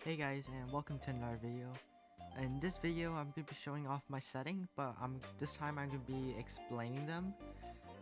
Hey guys, and welcome to another video. In this video I'm going to be showing off my setting, but this time I'm going to be explaining them.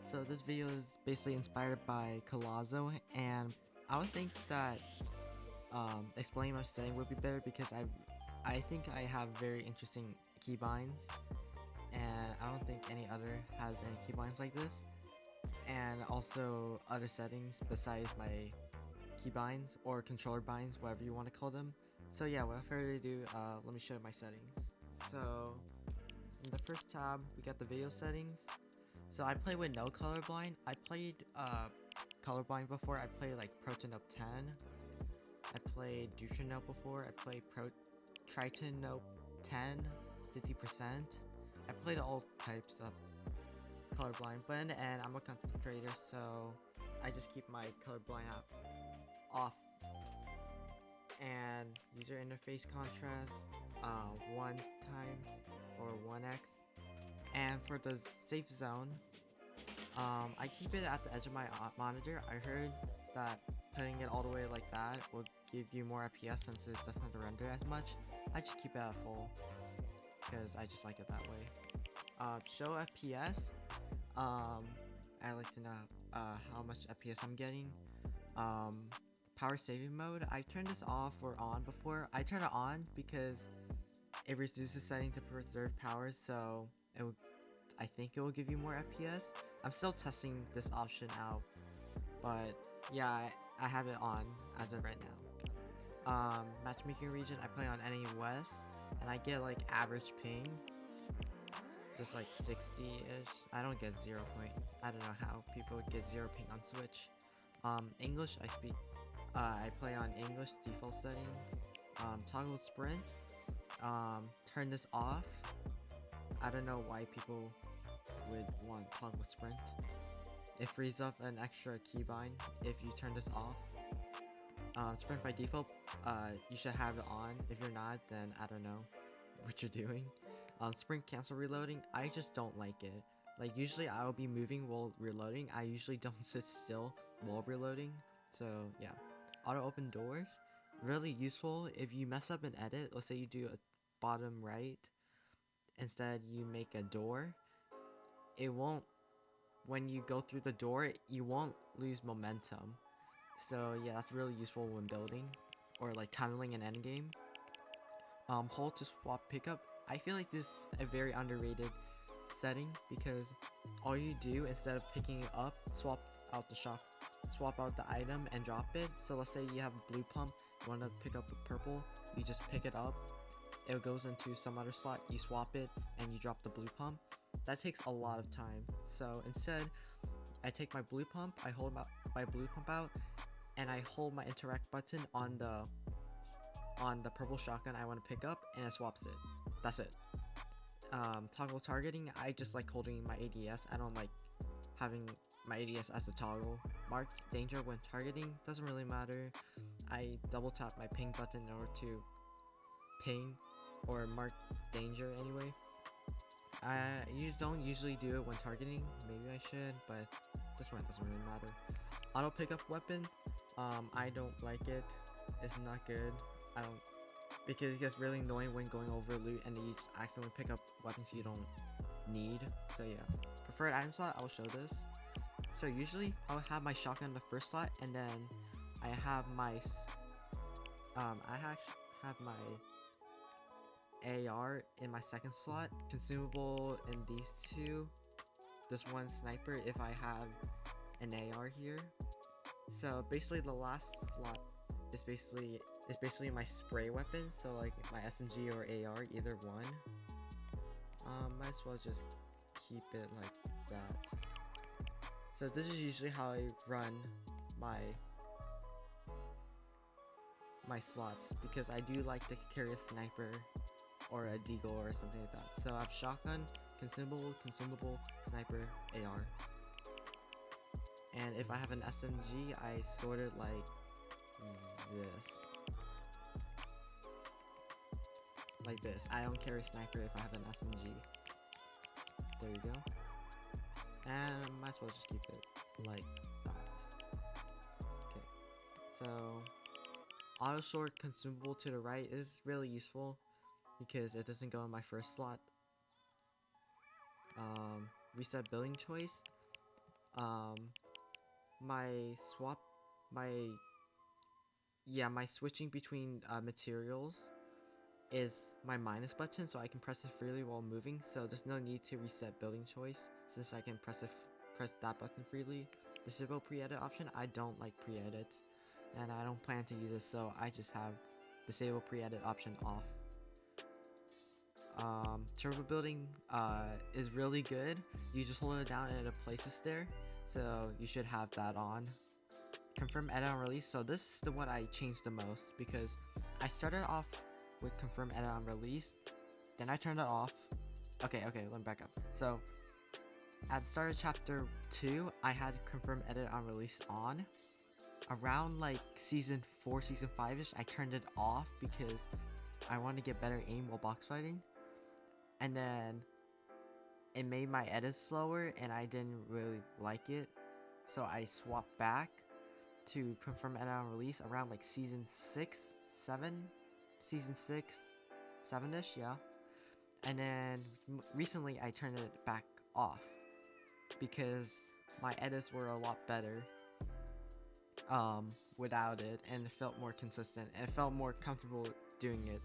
So this video is basically inspired by Colazo, and I would think that explaining my setting would be better because I think I have very interesting keybinds, and I don't think any other has any keybinds like this, and also other settings besides my keybinds or controller binds, whatever you want to call them. So yeah, without further ado, let me show you my settings. So in the first tab, we got the video settings. So I play with no colorblind. I played colorblind before. I played like ProtonOpe 10. I played DutraNope before. I played TritonOpe 10, 50%. I played all types of colorblind, but in the end, I'm a content creator, so I just keep my colorblind app off. And user interface contrast 1 times or 1x. And for the safe zone, I keep it at the edge of my monitor. I heard that putting it all the way like that will give you more FPS since it doesn't render as much. I just keep it at full because I just like it that way. Show FPS. I like to know how much FPS I'm getting. Power saving mode, I turned this off or on before. I turn it on because it reduces setting to preserve power, so I think it will give you more FPS. I'm still testing this option out, but yeah, I have it on as of right now. Matchmaking region, I play on NA West, and I get like average ping, just like 60-ish. I don't get 0 point. I don't know how people would get 0 ping on Switch. English, I play on English default settings. Toggle sprint. Turn this off. I don't know why people would want toggle sprint. It frees up an extra keybind if you turn this off. Sprint by default, you should have it on. If you're not, then I don't know what you're doing. Sprint cancel reloading, I just don't like it. Like usually I'll be moving while reloading. I usually don't sit still while reloading. So yeah. Auto open doors, really useful if you mess up an edit. Let's say you do a bottom right, instead you make a door. It won't, when you go through the door, you won't lose momentum. So yeah, that's really useful when building or like tunneling an endgame. Hold to swap pickup. I feel like this is a very underrated setting because all you do instead of picking it up, swap out the item and drop it. So let's say you have a blue pump, you want to pick up the purple, you just pick it up, it goes into some other slot, you swap it, and you drop the blue pump. That takes a lot of time. So instead, I take my blue pump, I hold my blue pump out, and I hold my interact button on the purple shotgun I want to pick up, and it swaps it. That's it. Toggle targeting, I just like holding my ADS. I don't like having my ADS as a toggle. Mark danger when targeting, doesn't really matter. I double tap my ping button in order to ping or mark danger anyway. You don't usually do it when targeting. Maybe I should, but this one doesn't really matter. Auto pickup weapon, I don't like it. It's not good. I don't, because it gets really annoying when going over loot and you just accidentally pick up weapons you don't need. So yeah, preferred item slot, I'll show this. So usually I'll have my shotgun in the first slot, and then I have my have my AR in my second slot, consumable in these two, this one sniper if I have an AR here. So basically the last slot is basically my spray weapon, so like my SMG or AR, either one. Might as well just keep it like that. So this is usually how I run my slots, because I do like to carry a sniper or a deagle or something like that. So I have shotgun, consumable, sniper, AR. And if I have an SMG, I sort it like this. Like this. I don't carry sniper if I have an SMG. There you go. And I might as well just keep it like that. Okay. So auto sort consumable to the right is really useful because it doesn't go in my first slot. Reset building choice. My swap, my switching between materials is my minus button, so I can press it freely while moving. So there's no need to reset building choice since I can press that button freely. Disable pre-edit option. I don't like pre-edits, and I don't plan to use it, so I just have disable pre-edit option off. Turbo building is really good. You just hold it down and it places there, so you should have that on. Confirm edit on release. So this is the one I changed the most because I started off with confirm edit on release, then I turned it off. Okay, let me back up. So at the start of chapter 2, I had confirm edit on release on. Around like season 4, season 5ish, I turned it off because I wanted to get better aim while box fighting, and then it made my edits slower and I didn't really like it, so I swapped back to confirm edit on release around like season 6, 7, season 6, 7ish, yeah. And then recently I turned it back off because my edits were a lot better without it, and it felt more consistent and it felt more comfortable doing it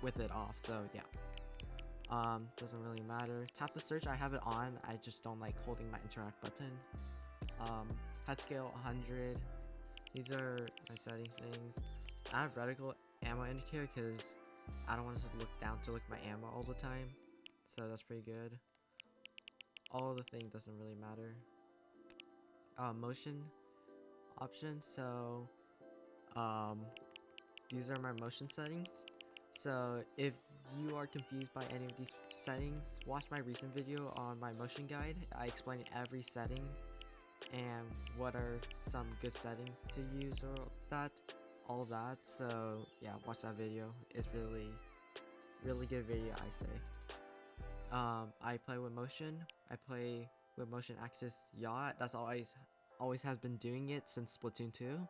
with it off. So yeah, doesn't really matter. Tap to search, I have it on, I just don't like holding my interact button. HUD scale 100. These are my setting things. I have reticle ammo indicator because I don't want to look down to look at my ammo all the time, so that's pretty good. All the thing doesn't really matter. Motion options. So these are my motion settings. So if you are confused by any of these settings, watch my recent video on my motion guide. I explain every setting and what are some good settings to use, or all of that. So yeah, watch that video. It's really good video, I say. I play with motion. I play with motion axis yacht. That's always has been doing it since Splatoon 2.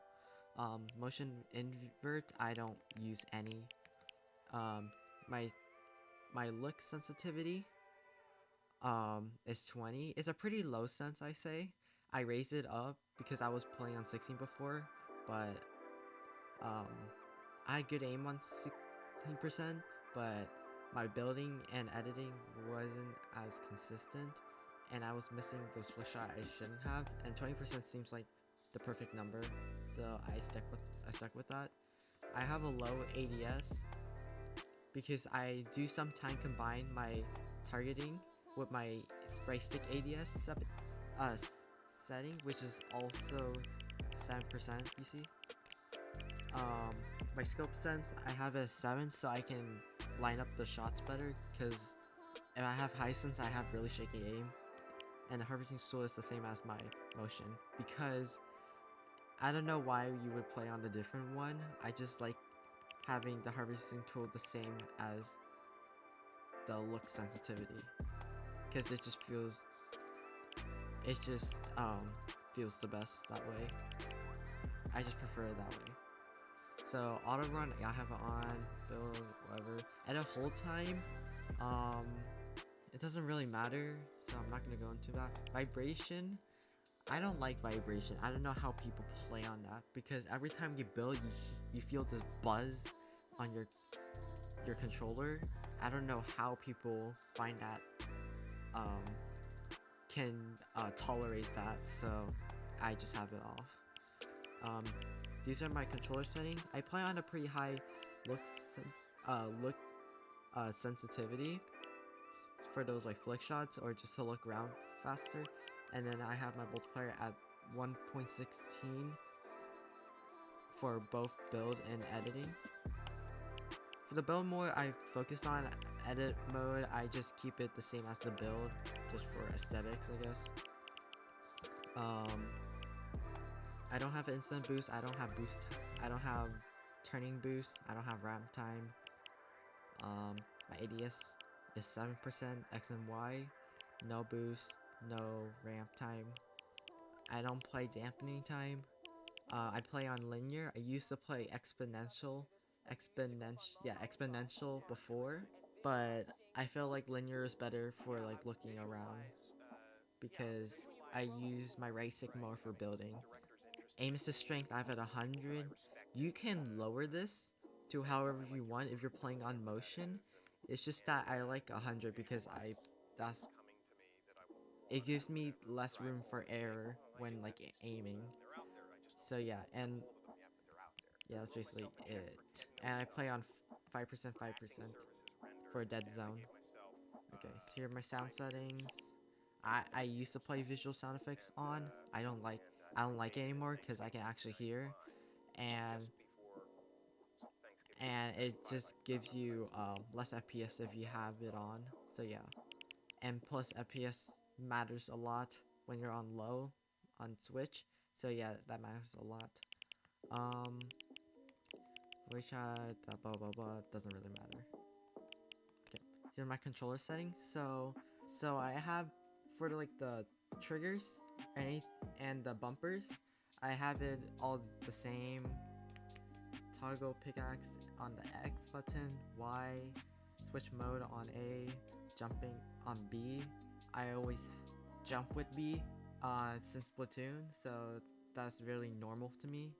Motion invert, I don't use any. My look sensitivity is 20. It's a pretty low sense, I say. I raised it up because I was playing on 16 before, but I had good aim on 16%, but my building and editing wasn't as consistent, and I was missing those flick shot I shouldn't have, and 20% seems like the perfect number, so I stuck with that. I have a low ADS because I do sometimes combine my targeting with my spray stick ADS setting, which is also 7%, you see. My scope sense, I have it at 7, so I can line up the shots better, because if I have high sense, I have really shaky aim. And the harvesting tool is the same as my motion, because I don't know why you would play on a different one. I just like having the harvesting tool the same as the look sensitivity, because it just feels the best that way. I just prefer it that way. So auto run, I have it on, build, whatever. At a hold time, it doesn't really matter, so I'm not gonna go into that. Vibration, I don't like vibration. I don't know how people play on that, because every time you build, you feel this buzz on your controller. I don't know how people find that can tolerate that, so I just have it off. These are my controller settings. I play on a pretty high look sensitivity for those like flick shots or just to look around faster. And then I have my multiplier at 1.16 for both build and editing. For the build mode, I focus on edit mode. I just keep it the same as the build, just for aesthetics, I guess. I don't have instant boost. I don't have boost. I don't have turning boost. I don't have ramp time. My ADS is 7% X and Y. No boost. No ramp time. I don't play dampening time. I play on linear. I used to play exponential before, but I feel like linear is better for like looking around because I use my right stick more for building. Aim assist strength I have at 100. You can lower this to however you want if you're playing on motion. It's just that I like 100 because that's it gives me less room for error when like aiming. So yeah, and yeah, that's basically it. And I play on 5%, 5% for a dead zone. Okay, so here are my sound settings. I used to play visual sound effects on. I don't like it anymore because I can actually hear, and it just gives you less FPS if you have it on. So yeah, and plus FPS matters a lot when you're on low on Switch. So yeah, that matters a lot. Which blah blah blah doesn't really matter. Okay, here are my controller settings. So I have for like the triggers and the bumpers, I have it all the same. Toggle pickaxe on the X button, Y, switch mode on A, jumping on B. I always jump with B since Splatoon, so that's really normal to me.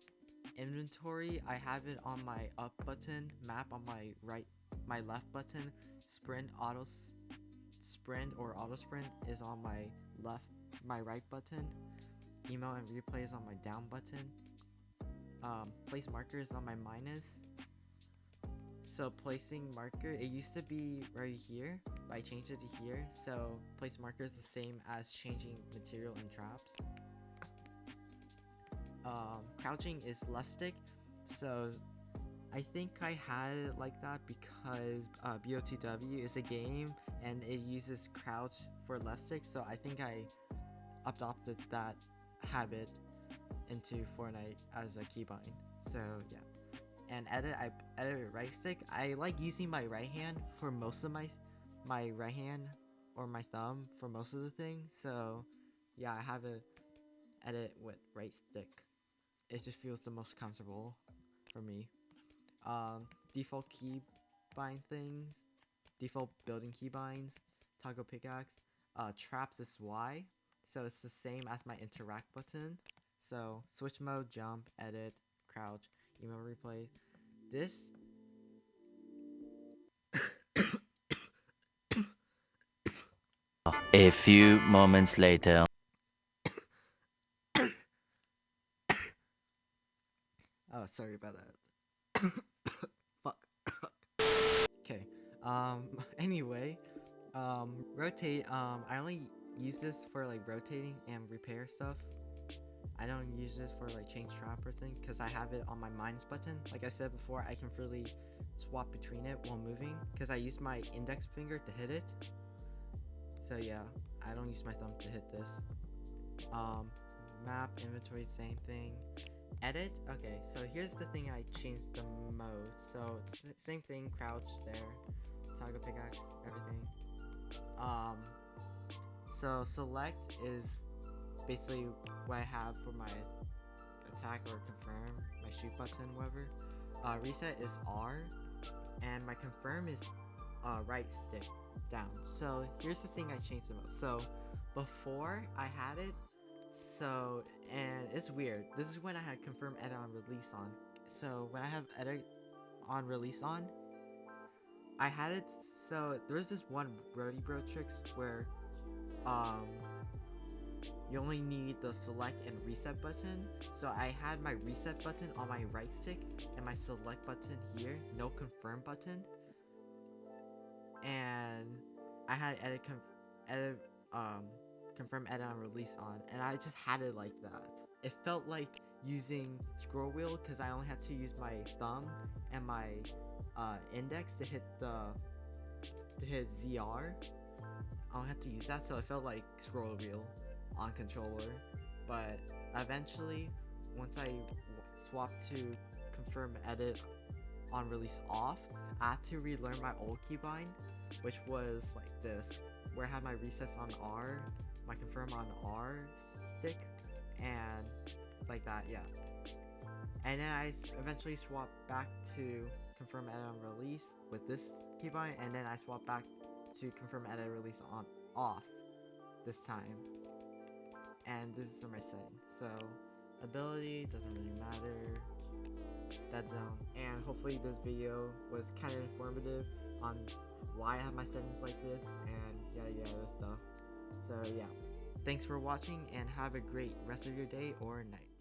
Inventory, I have it on my up button, map on my left button, sprint or auto sprint is on my right button, emo and replay is on my down button, place marker is on my minus. So placing marker, it used to be right here, but I changed it to here. So place marker is the same as changing material and traps. Crouching is left stick, so I think I had it like that because BOTW is a game and it uses crouch for left stick, so I think I adopted that habit into Fortnite as a keybind. So yeah, and I edit with right stick. I like using my right hand for most of my right hand or my thumb for most of the things. So yeah, I have it edit with right stick. It just feels the most comfortable for me. Default keybind things, default building keybinds, toggle pickaxe, traps is Y, so it's the same as my interact button. So switch mode, jump, edit, crouch, email replay. This A few moments later. oh, sorry about that. Fuck. Okay. Anyway, rotate. I only use this for like rotating and repair stuff. I don't use this for like change trap or thing because I have it on my minus button. Like I said before, I can freely swap between it while moving because I use my index finger to hit it. So yeah, I don't use my thumb to hit this. Map, inventory, same thing. Edit, okay, so here's the thing I changed the most. So it's the same thing, crouch there, toggle pickaxe, everything. So select is basically what I have for my attack or confirm, my shoot button, whatever. Reset is R, and my confirm is right stick down. So here's the thing I changed the most. So before I had it, so and it's weird. This is when I had confirm edit on release on. So when I have edit on release on, I had it. So there's this one Brody Bro tricks where you only need the select and reset button. So I had my reset button on my right stick and my select button here, no confirm button. And I had confirm edit on release on, and I just had it like that. It felt like using scroll wheel because I only had to use my thumb and my index to hit ZR. I don't have to use that, so it felt like scroll wheel on controller. But eventually, once I swapped to confirm edit on release off, I had to relearn my old keybind, which was like this, where I had my resets on R, my confirm on R stick, and like that, yeah. And then I eventually swap back to confirm edit on release with this keybind, and then I swap back to confirm edit release on off this time. And these are my settings. So ability doesn't really matter. Dead zone. And hopefully this video was kind of informative on why I have my settings like this and yada yada stuff. So yeah, thanks for watching and have a great rest of your day or night.